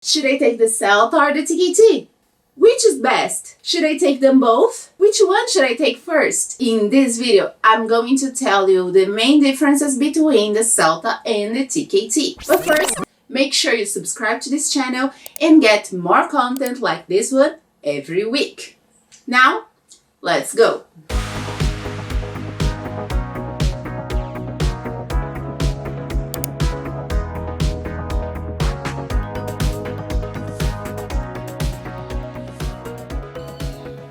Should I take the CELTA or the TKT? Which is best? Should I take them both? Which one should I take first? In this video, I'm going to tell you the main differences between the CELTA and the TKT. But first, make sure you subscribe to this channel and get more content like this one every week. Now, let's go!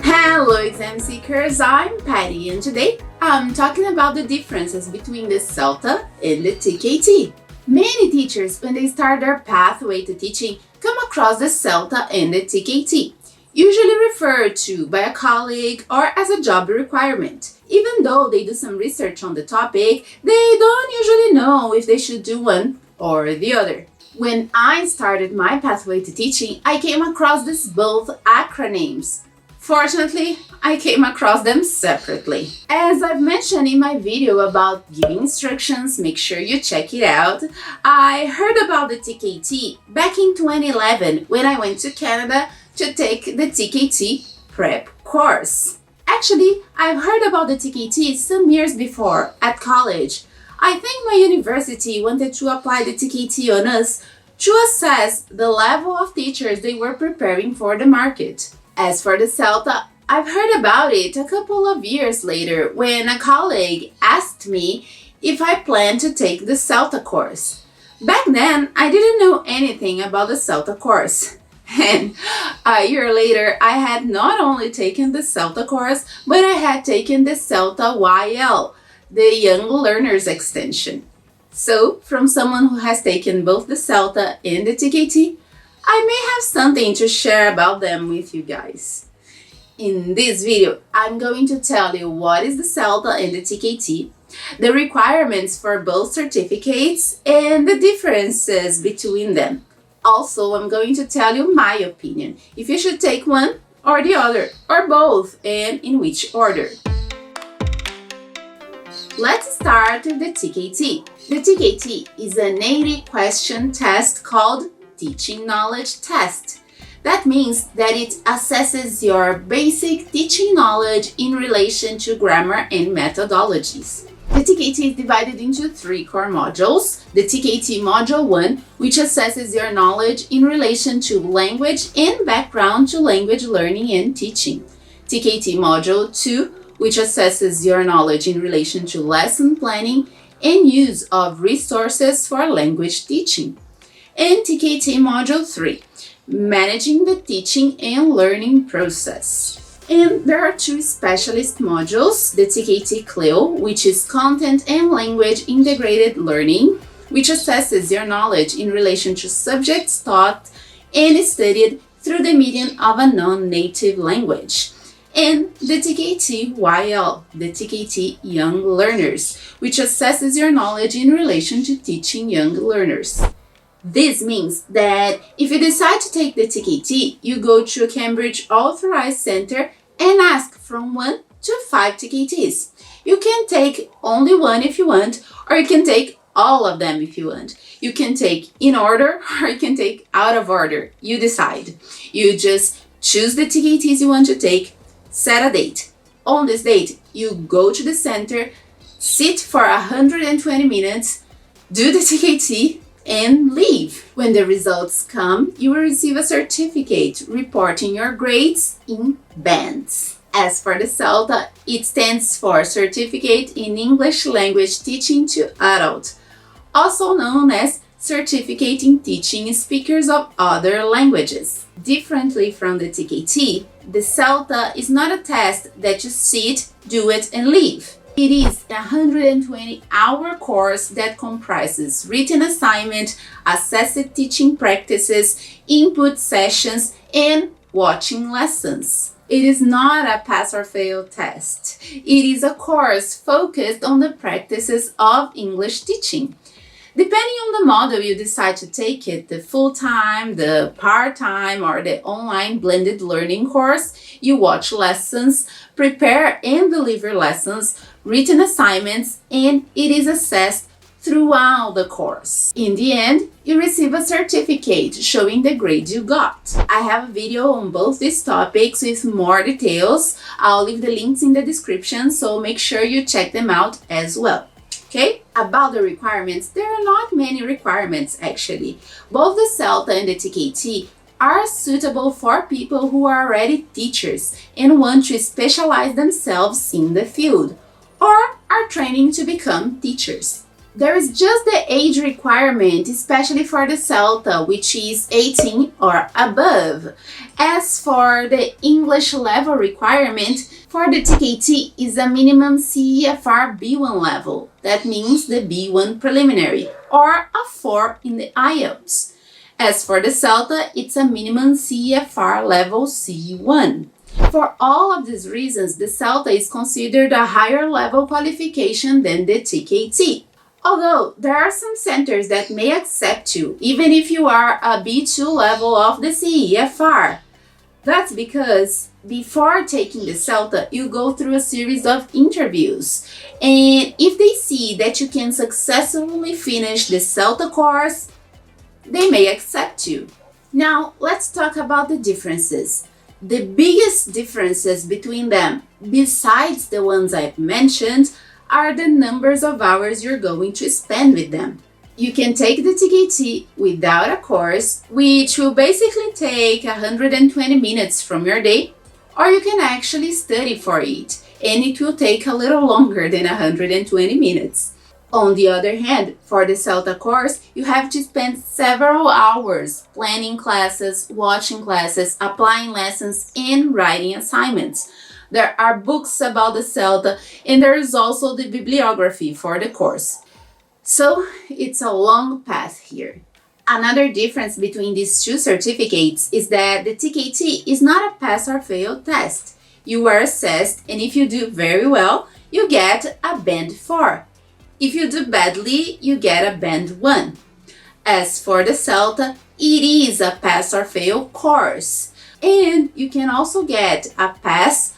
Hello exam seekers, I'm Patty and today I'm talking about the differences between the CELTA and the TKT. Many teachers, when they start their pathway to teaching, come across the CELTA and the TKT, usually referred to by a colleague or as a job requirement. Even though they do some research on the topic, they don't usually know if they should do one or the other. When I started my pathway to teaching, I came across these both acronyms. Fortunately, I came across them separately. As I've mentioned in my video about giving instructions, make sure you check it out. I heard about the TKT back in 2011 when I went to Canada to take the TKT prep course. Actually, I've heard about the TKT some years before at college. I think my university wanted to apply the TKT on us to assess the level of teachers they were preparing for the market. As for the CELTA, I've heard about it a couple of years later when a colleague asked me if I planned to take the CELTA course. Back then, I didn't know anything about the CELTA course. And a year later, I had not only taken the CELTA course, but I had taken the CELTA YL, the Young Learners Extension. So, from someone who has taken both the CELTA and the TKT, I may have something to share about them with you guys. In this video, I'm going to tell you what is the CELTA and the TKT, the requirements for both certificates, and the differences between them. Also, I'm going to tell you my opinion, if you should take one or the other, or both, and in which order. Let's start with the TKT. The TKT is an 80-question test called Teaching Knowledge Test. That means that it assesses your basic teaching knowledge in relation to grammar and methodologies. The TKT is divided into 3 core modules. The TKT Module 1, which assesses your knowledge in relation to language and background to language learning and teaching. TKT Module 2, which assesses your knowledge in relation to lesson planning and use of resources for language teaching. And TKT Module 3, Managing the Teaching and Learning Process. And there are 2 specialist modules, the TKT CLIO, which is Content and Language Integrated Learning, which assesses your knowledge in relation to subjects taught and studied through the medium of a non-native language. And the TKT YL, the TKT Young Learners, which assesses your knowledge in relation to teaching young learners. This means that if you decide to take the TKT, you go to a Cambridge Authorized Center and ask from 1 to 5 TKTs. You can take only one if you want, or you can take all of them if you want. You can take in order, or you can take out of order. You decide. You just choose the TKTs you want to take, set a date. On this date, you go to the center, sit for 120 minutes, do the TKT, and leave. When the results come, you will receive a certificate reporting your grades in bands. As for the CELTA, it stands for Certificate in English Language Teaching to Adult, also known as Certificate in Teaching Speakers of Other Languages. Differently from the TKT, the CELTA is not a test that you sit, do it, and leave. It is a 120-hour course that comprises written assignment, assessed teaching practices, input sessions, and watching lessons. It is not a pass or fail test. It is a course focused on the practices of English teaching. Depending on the model you decide to take it, the full-time, the part-time, or the online blended learning course, you watch lessons, prepare and deliver lessons, written assignments, and it is assessed throughout the course. In the end, you receive a certificate showing the grade you got. I have a video on both these topics with more details. I'll leave the links in the description, so make sure you check them out as well. Okay, about the requirements, there are not many requirements actually. Both the CELTA and the TKT are suitable for people who are already teachers and want to specialize themselves in the field, or are training to become teachers. There is just the age requirement, especially for the CELTA, which is 18 or above. As for the English level requirement, for the TKT is a minimum CEFR B1 level. That means the B1 preliminary, or a 4 in the IELTS. As for the CELTA, it's a minimum CEFR level C1. For all of these reasons, the CELTA is considered a higher level qualification than the TKT. Although there are some centers that may accept you even if you are a B2 level of the CEFR. That's because before taking the CELTA, you go through a series of interviews. And if they see that you can successfully finish the CELTA course, they may accept you. Now, let's talk about the differences. The biggest differences between them, besides the ones I've mentioned, are the numbers of hours you're going to spend with them. You can take the TKT without a course, which will basically take 120 minutes from your day, or you can actually study for it, and it will take a little longer than 120 minutes. On the other hand, for the CELTA course, you have to spend several hours planning classes, watching classes, applying lessons, and writing assignments. There are books about the CELTA, and there is also the bibliography for the course. So, it's a long path here. Another difference between these two certificates is that the TKT is not a pass or fail test. You are assessed, and if you do very well, you get a band 4. If you do badly, you get a band 1. As for the CELTA, it is a pass or fail course. And you can also get a pass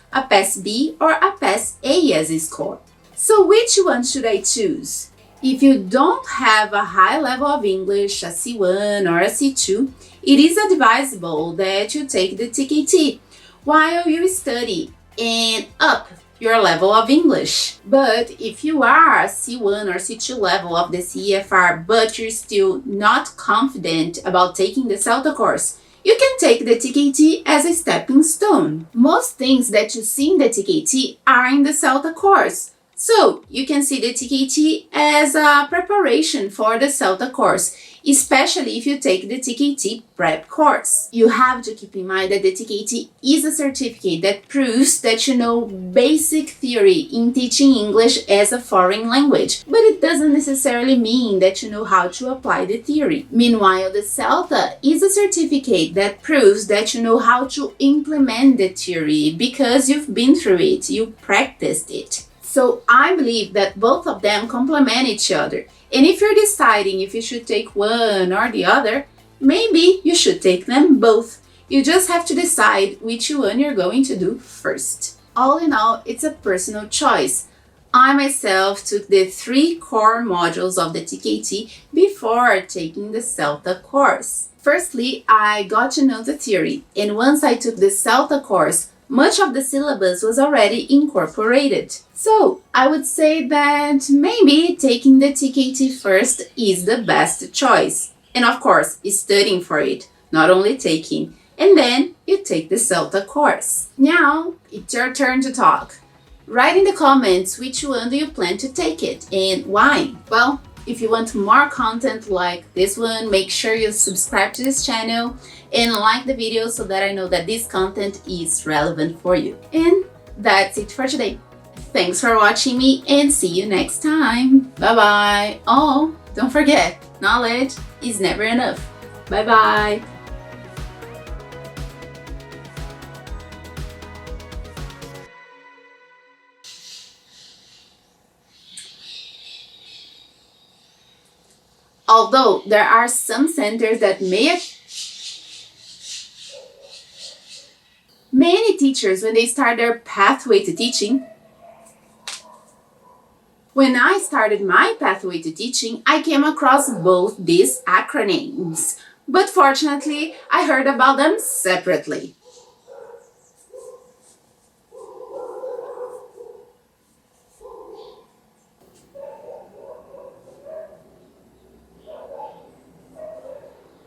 B, or a pass A as a score. So which one should I choose? If you don't have a high level of English, a C1 or a C2, it is advisable that you take the TKT while you study and up your level of English. But if you are a C1 or C2 level of the CEFR, but you're still not confident about taking the CELTA course, you can take the TKT as a stepping stone. Most things that you see in the TKT are in the CELTA course. So you can see the TKT as a preparation for the CELTA course, especially if you take the TKT prep course. You have to keep in mind that the TKT is a certificate that proves that you know basic theory in teaching English as a foreign language, but it doesn't necessarily mean that you know how to apply the theory. Meanwhile, the CELTA is a certificate that proves that you know how to implement the theory because you've been through it, you practiced it. So I believe that both of them complement each other. And if you're deciding if you should take one or the other, maybe you should take them both. You just have to decide which one you're going to do first. All in all, it's a personal choice. I myself took the 3 core modules of the TKT before taking the CELTA course. Firstly, I got to know the theory, and once I took the CELTA course, much of the syllabus was already incorporated. So I would say that maybe taking the TKT first is the best choice. And of course, studying for it, not only taking. And then you take the CELTA course. Now, it's your turn to talk. Write in the comments which one do you plan to take it and why. Well, if you want more content like this one, make sure you subscribe to this channel and like the video so that I know that this content is relevant for you. And that's it for today. Thanks for watching me and see you next time. Bye bye. Oh, don't forget, knowledge is never enough. Bye bye. Although there are some centers that many teachers, when they start their pathway to teaching, When I started my pathway to teaching, I came across both these acronyms. But fortunately, I heard about them separately.